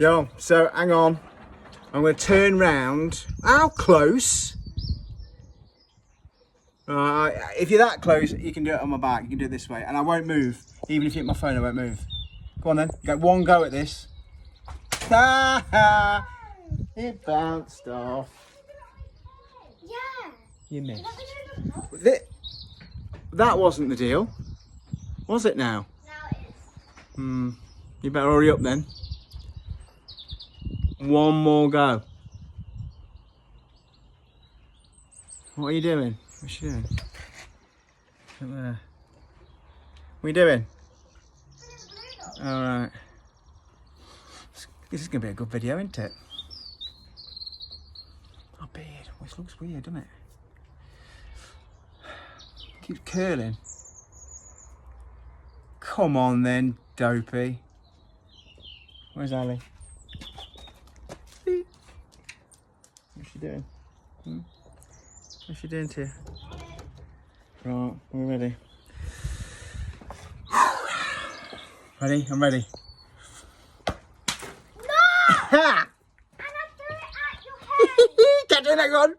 Yo, so hang on. I'm going to turn round. How close? If you're that close, you can do it on my back. You can do it this way. And I won't move. Even if you hit my phone, I won't move. Go on then. Get one go at this. It bounced off. Yeah. You missed. That wasn't the deal. Was it now? Now it is. You better hurry up then. One more go. What are you doing? What's she doing? Look there. What are you doing? Alright. This is going to be a good video, isn't it? Oh, beard. This looks weird, doesn't it? Keeps curling. Come on then, dopey. Where's Ali? What's she doing? What's she doing to you? Right, we're ready. Ready? I'm ready. No! And I threw it at your head. Catch it, that one.